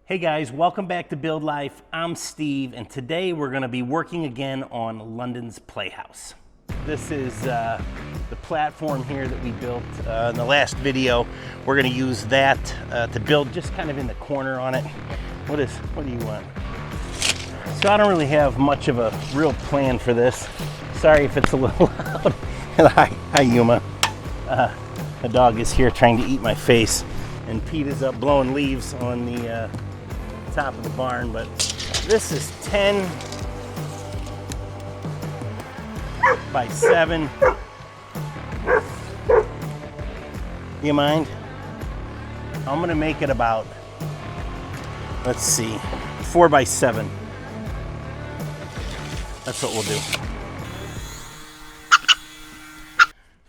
Hey guys, welcome back to Build Life. I'm Steve, and today we're going to be working again on London's Playhouse. This is the platform here that we built in the last video. We're going to use that to build just kind of in the corner on it. What do you want? So I don't really have much of a real plan for this. Sorry if it's a little loud. Hi, Yuma. The dog is here trying to eat my face, and Pete is up blowing leaves on the top of the barn. But this is 10 by 7. Do you mind? I'm gonna make it about, let's see, 4 by 7. That's what we'll do.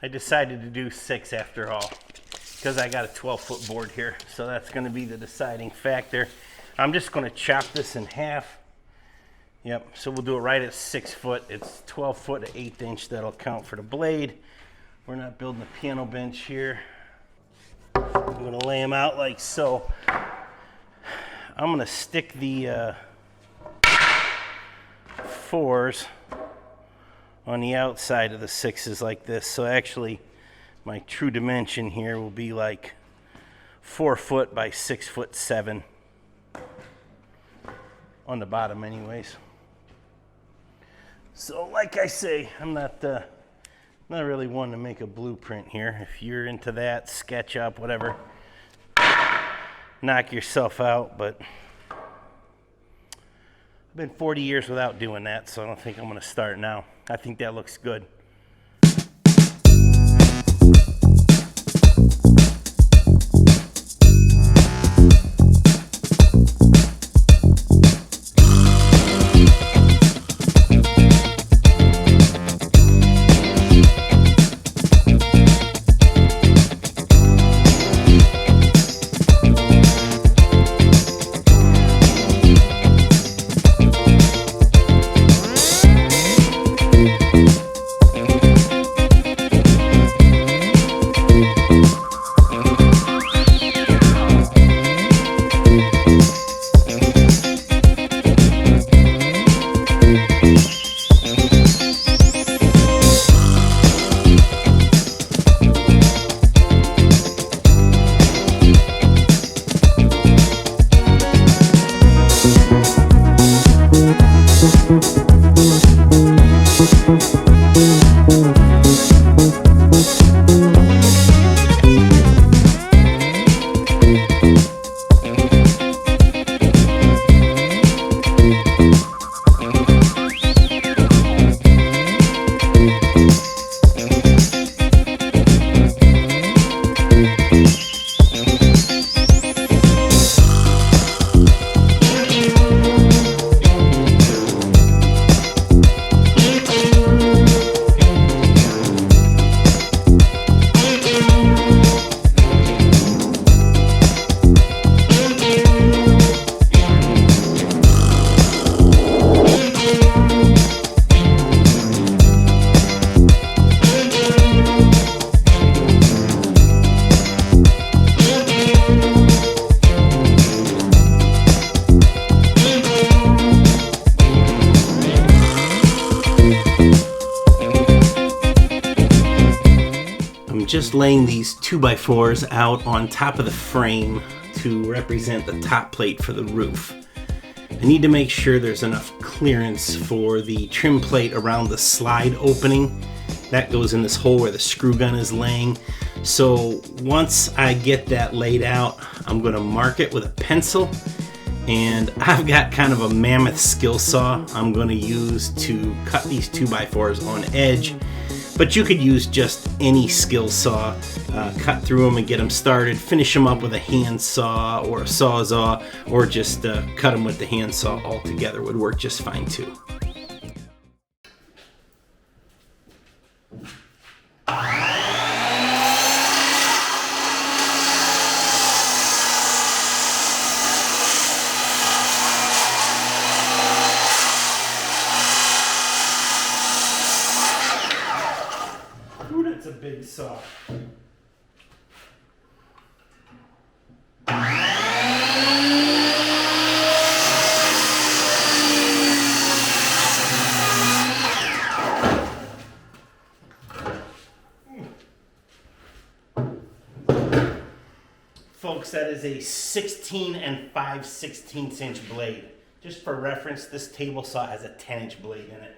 I decided to do 6 after all, because I got a 12-foot board here, so that's going to be the deciding factor. I'm just going to chop this in half. Yep, so we'll do it right at 6 foot. It's 12 foot to 1/8 inch. That'll count for the blade. We're not building a piano bench here. I'm going to lay them out like so. I'm going to stick the 4s on the outside of the 6s like this. So actually my true dimension here will be like 4 foot by 6 foot 7 on the bottom anyways. So like I say, I'm not really one to make a blueprint here. If you're into that, sketch up, whatever, knock yourself out, but I've been 40 years without doing that, so I don't think I'm going to start now. I think that looks good. Just laying these 2x4s out on top of the frame to represent the top plate for the roof. I need to make sure there's enough clearance for the trim plate around the slide opening. That goes in this hole where the screw gun is laying. So once I get that laid out, I'm going to mark it with a pencil. And I've got kind of a mammoth skill saw I'm going to use to cut these 2x4s on edge. But you could use just any skill saw, cut through them and get them started, finish them up with a hand saw or a sawzall, or just cut them with the hand saw altogether would work just fine too. big saw. that is a 16 and 5/16 inch blade. Just for reference, this table saw has a 10-inch blade in it.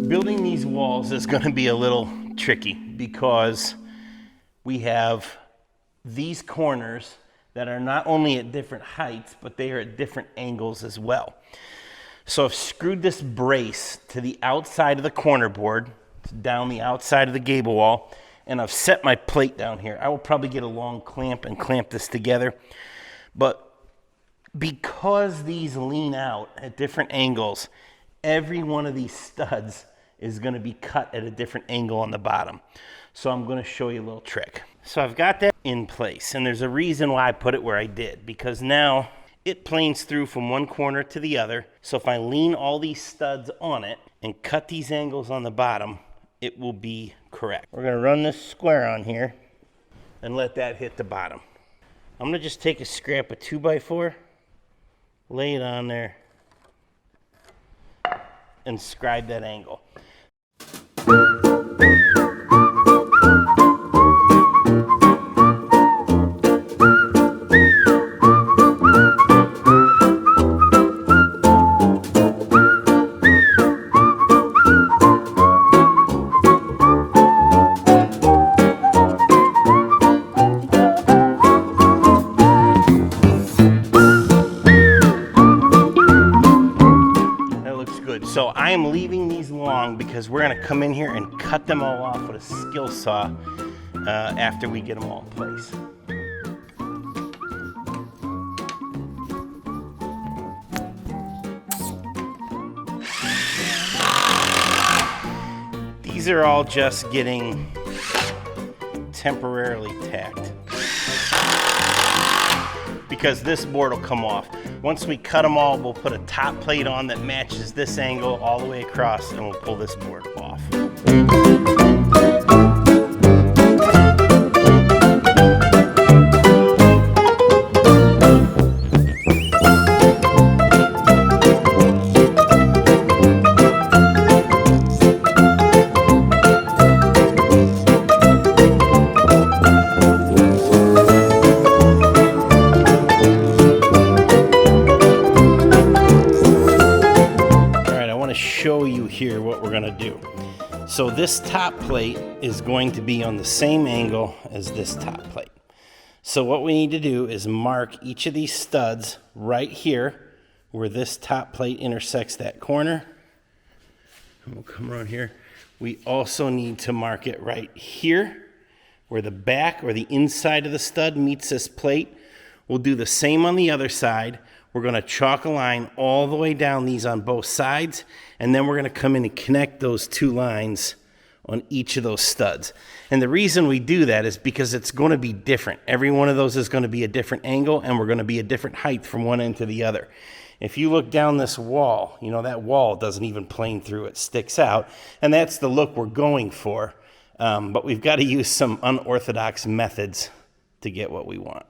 Building these walls is going to be a little tricky because we have these corners that are not only at different heights, but they are at different angles as well. So I've screwed this brace to the outside of the corner board, down the outside of the gable wall, and I've set my plate down here. I will probably get a long clamp and clamp this together, but because these lean out at different angles, every one of these studs is going to be cut at a different angle on the bottom. So I'm going to show you a little trick. So I've got that in place, and there's a reason why I put it where I did, because now it planes through from one corner to the other. So if I lean all these studs on it and cut these angles on the bottom, it will be correct. We're going to run this square on here and let that hit the bottom. I'm going to just take a scrap of 2x4, lay it on there, and scribe that angle. So I am leaving these long because we're going to come in here and cut them all off with a skill saw after we get them all in place. These are all just getting temporarily tacked because this board will come off. Once we cut them all, we'll put a top plate on that matches this angle all the way across, and we'll pull this board off. Show you here what we're going to do. So this top plate is going to be on the same angle as this top plate. So what we need to do is mark each of these studs right here where this top plate intersects that corner. And we'll come around here. We also need to mark it right here where the back or the inside of the stud meets this plate. We'll do the same on the other side. We're going to chalk a line all the way down these on both sides, and then we're going to come in and connect those two lines on each of those studs. And the reason we do that is because it's going to be different. Every one of those is going to be a different angle, and we're going to be a different height from one end to the other. If you look down this wall, you know, that wall doesn't even plane through, it sticks out, and that's the look we're going for. But we've got to use some unorthodox methods to get what we want.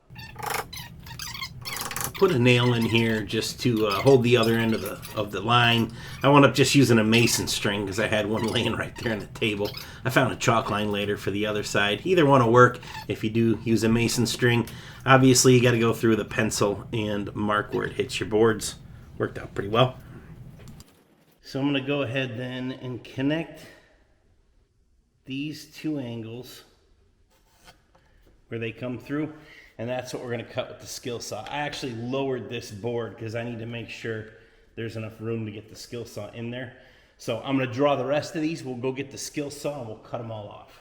Put a nail in here just to hold the other end of the line. I wound up just using a mason string because I had one laying right there on the table. I found a chalk line later for the other side. Either one will work if you do use a mason string. Obviously, you got to go through the pencil and mark where it hits your boards. Worked out pretty well. So I'm going to go ahead then and connect these two angles where they come through. And that's what we're going to cut with the skill saw. I actually lowered this board because I need to make sure there's enough room to get the skill saw in there. So I'm going to draw the rest of these. We'll go get the skill saw and we'll cut them all off.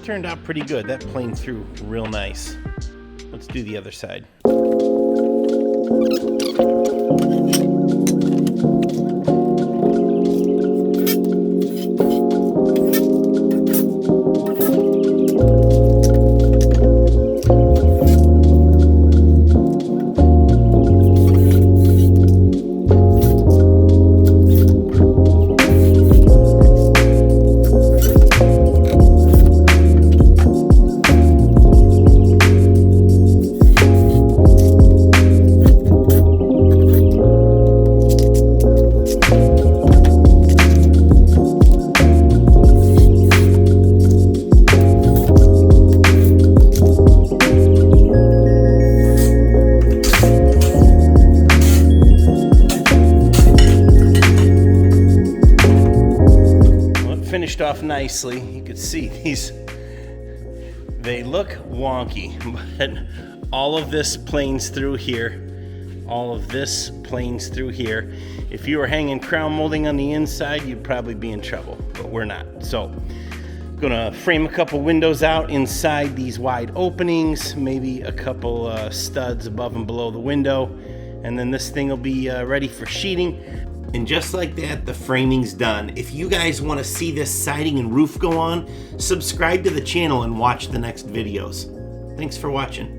Turned out pretty good. That planed through real nice. Let's do the other side. Finished off nicely. You can see these, they look wonky, but all of this planes through here. All of this planes through here. If you were hanging crown molding on the inside, you'd probably be in trouble, but we're not. So gonna frame a couple windows out inside these wide openings, maybe a couple studs above and below the window, and then this thing will be ready for sheeting. And just like that, the framing's done. If you guys want to see this siding and roof go on, subscribe to the channel and watch the next videos. Thanks for watching.